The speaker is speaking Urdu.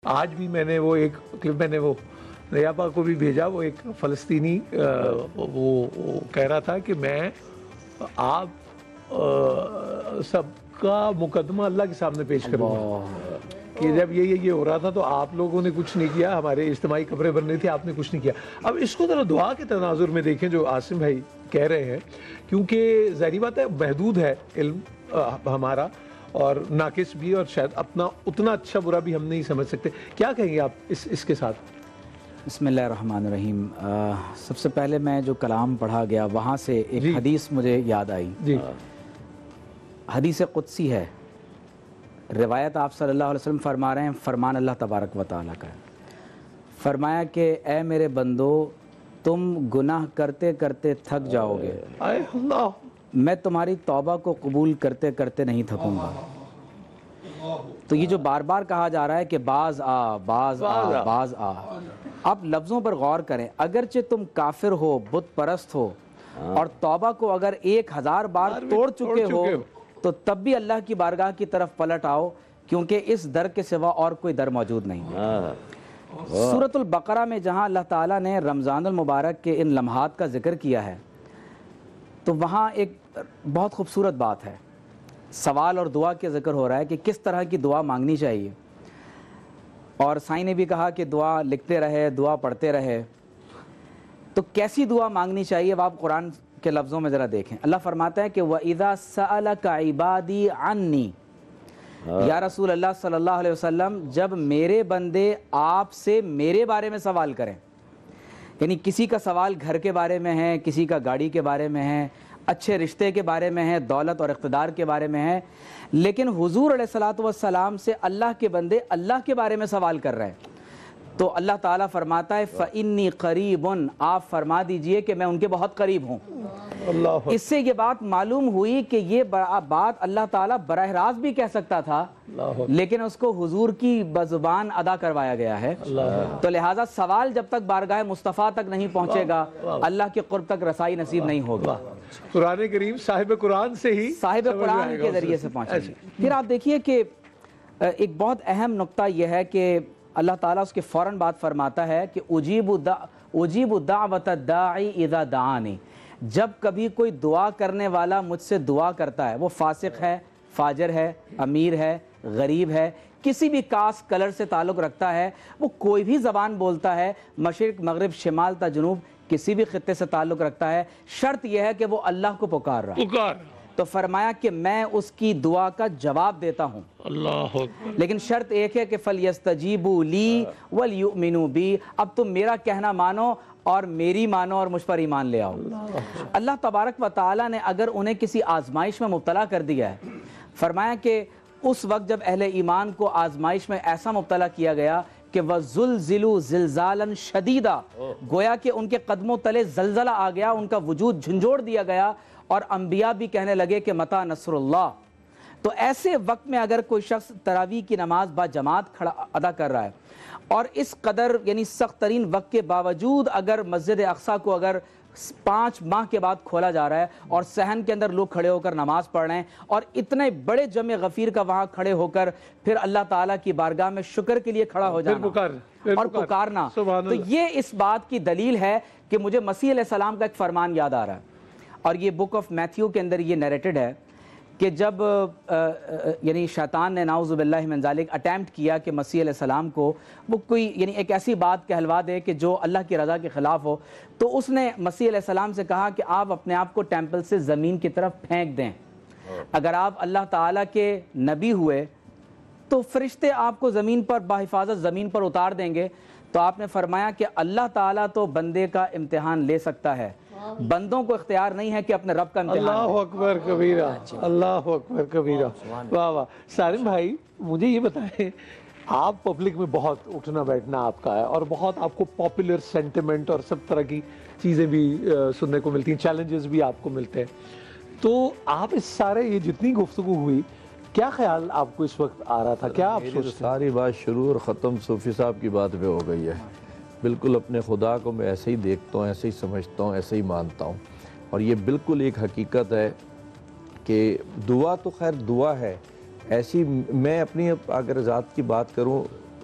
آج بھی میں نے وہ ایک کلپ میں نے وہ ریابا کو بھی بھیجا، وہ ایک فلسطینی وہ کہہ رہا تھا کہ میں آپ سب کا مقدمہ اللہ کے سامنے پیش کروں گا، کہ جب یہ ہو رہا تھا تو آپ لوگوں نے کچھ نہیں کیا، ہمارے اجتماعی قبریں بن رہی تھی، آپ نے کچھ نہیں کیا۔ اب اس کو ذرا دعا کے تناظر میں دیکھیں جو عاصم بھائی کہہ رہے ہیں، کیونکہ ظاہری بات ہے محدود ہے علم ہمارا اور ناقص بھی، اور شاید اپنا اتنا اچھا برا بھی ہم نہیں سمجھ سکتے۔ کیا کہیں گے آپ اس کے ساتھ؟ بسم اللہ الرحمن الرحیم۔ سب سے پہلے میں جو کلام پڑھا گیا وہاں سے ایک حدیث مجھے یاد آئی۔ حدیث قدسی ہے، روایت آپ صلی اللہ علیہ وسلم فرما رہے ہیں، فرمان اللہ تبارک و تعالیٰ کا ہے۔ فرمایا کہ اے میرے بندو، تم گناہ کرتے کرتے تھک جاؤ گے، اے اللہ، میں تمہاری توبہ کو قبول کرتے کرتے نہیں تھکوں گا۔ تو یہ جو بار بار کہا جا رہا ہے کہ باز آ باز آ باز آ، آپ لفظوں پر غور کریں۔ اگرچہ تم کافر ہو، بت پرست ہو، اور توبہ کو اگر 1000 بار توڑ چکے ہو تو تب بھی اللہ کی بارگاہ کی طرف پلٹ آؤ، کیونکہ اس در کے سوا اور کوئی در موجود نہیں ہے۔ سورۃ البقرہ میں جہاں اللہ تعالیٰ نے رمضان المبارک کے ان لمحات کا ذکر کیا ہے تو وہاں ایک بہت خوبصورت بات ہے، سوال اور دعا کے ذکر ہو رہا ہے کہ کس طرح کی دعا مانگنی چاہیے، اور سائیں نے بھی کہا کہ دعا لکھتے رہے، دعا پڑھتے رہے۔ تو کیسی دعا مانگنی چاہیے وہ آپ قرآن کے لفظوں میں ذرا دیکھیں۔ اللہ فرماتا ہے کہ وَإِذَا سَأَلَكَ عِبَادِي عَنِّي، یا رسول اللہ صلی اللہ علیہ وسلم، جب میرے بندے آپ سے میرے بارے میں سوال کریں، یعنی کسی کا سوال گھر کے بارے میں ہے، کسی کا گاڑی کے بارے میں ہے، اچھے رشتے کے بارے میں ہے، دولت اور اقتدار کے بارے میں ہے، لیکن حضور علیہ الصلوۃ والسلام سے اللہ کے بندے اللہ کے بارے میں سوال کر رہے ہیں، تو اللہ تعالیٰ فرماتا ہے فَإِنِّي قَرِيبٌ، آپ فرما دیجئے کہ میں ان کے بہت قریب ہوں۔ اس سے یہ بات معلوم ہوئی کہ یہ بات اللہ تعالیٰ براہ راست بھی کہہ سکتا تھا، لیکن اس کو حضور کی بزبان ادا کروایا گیا ہے۔ تو لہٰذا سوال جب تک بارگاہ مصطفیٰ تک نہیں پہنچے گا، اللہ کے قرب تک رسائی نصیب نہیں ہوگی۔ قرآن کریم صاحب قرآن سے ہی، صاحب قرآن کے ذریعے سے پہنچے گی۔ پھر آپ دیکھیے کہ ایک بہت اہم نقطہ یہ ہے کہ اللہ تعالیٰ اس کے فوراً بعد فرماتا ہے کہ اجیب دعوت الداعی اذا دعانی، جب کبھی کوئی دعا کرنے والا مجھ سے دعا کرتا ہے، وہ فاسق ہے، فاجر ہے، امیر ہے، غریب ہے، کسی بھی کاسٹ کلر سے تعلق رکھتا ہے، وہ کوئی بھی زبان بولتا ہے، مشرق مغرب شمال تا جنوب کسی بھی خطے سے تعلق رکھتا ہے، شرط یہ ہے کہ وہ اللہ کو پکار رہا ہے، تو فرمایا کہ میں اس کی دعا کا جواب دیتا ہوں، اللہ، لیکن شرط ایک ہے کہ فَلْيَسْتَجِيبُوا لِي وَلْيُؤْمِنُوا بِي، اب تم میرا کہنا مانو اور میری مانو اور مجھ پر ایمان لے آؤ۔ اللہ تبارک و تعالیٰ نے اگر انہیں کسی آزمائش میں مبتلا کر دیا ہے، فرمایا کہ اس وقت جب اہل ایمان کو آزمائش میں ایسا مبتلا کیا گیا کہ وَزُلْزِلُوا زِلْزَالًا شَدِيدًا، گویا کہ ان کے قدموں تلے زلزلہ آ گیا، ان کا وجود جھنجھوڑ دیا گیا، اور انبیاء بھی کہنے لگے کہ متی نصر اللہ۔ تو ایسے وقت میں اگر کوئی شخص تراویح کی نماز با جماعت کھڑا ادا کر رہا ہے، اور اس قدر یعنی سخت ترین وقت کے باوجود اگر مسجد اقصیٰ کو اگر 5 ماہ کے بعد کھولا جا رہا ہے اور صحن کے اندر لوگ کھڑے ہو کر نماز پڑھ رہے ہیں، اور اتنے بڑے جمع غفیر کا وہاں کھڑے ہو کر پھر اللہ تعالیٰ کی بارگاہ میں شکر کے لیے کھڑا ہو جانا اور پکارنا، تو یہ اس بات کی دلیل ہے کہ مجھے مسیح علیہ السلام کا ایک فرمان یاد آ رہا ہے، اور یہ بک آف میتھیو کے اندر یہ نیریٹڈ ہے کہ جب یعنی شیطان نے نعوذ باللہ من ذالک اٹیمپٹ کیا کہ مسیح علیہ السلام کو وہ کوئی یعنی ایک ایسی بات کہلوا دے کہ جو اللہ کی رضا کے خلاف ہو، تو اس نے مسیح علیہ السلام سے کہا کہ آپ اپنے آپ کو ٹیمپل سے زمین کی طرف پھینک دیں، اگر آپ اللہ تعالیٰ کے نبی ہوئے تو فرشتے آپ کو زمین پر بحفاظت زمین پر اتار دیں گے۔ تو آپ نے فرمایا کہ اللہ تعالیٰ تو بندے کا امتحان لے سکتا ہے، بندوں کو اختیار نہیں ہے کہ اپنے رب کا امتحان۔ اللہ اکبر کبیرہ، اللہ اکبر کبیرہ، واہ واہ۔ سالم بھائی مجھے یہ بتائیں، آپ پبلک میں بہت اٹھنا بیٹھنا آپ کا ہے، اور بہت آپ کو پاپولر سینٹیمنٹ اور سب طرح کی چیزیں بھی سننے کو ملتی ہیں، چیلنجز بھی آپ کو ملتے ہیں، تو آپ اس سارے یہ جتنی گفتگو ہوئی، کیا خیال آپ کو اس وقت آ رہا تھا؟ کیا آپ سوچتے ہیں؟ ساری بات شروع اور ختم صوفی صاحب کی بات پہ ہو گئی ہے۔ بالکل اپنے خدا کو میں ایسے ہی دیکھتا ہوں، ایسے ہی سمجھتا ہوں، ایسے ہی مانتا ہوں، اور یہ بالکل ایک حقیقت ہے کہ دعا تو خیر دعا ہے ایسی۔ میں اپنی اگر ذات کی بات کروں،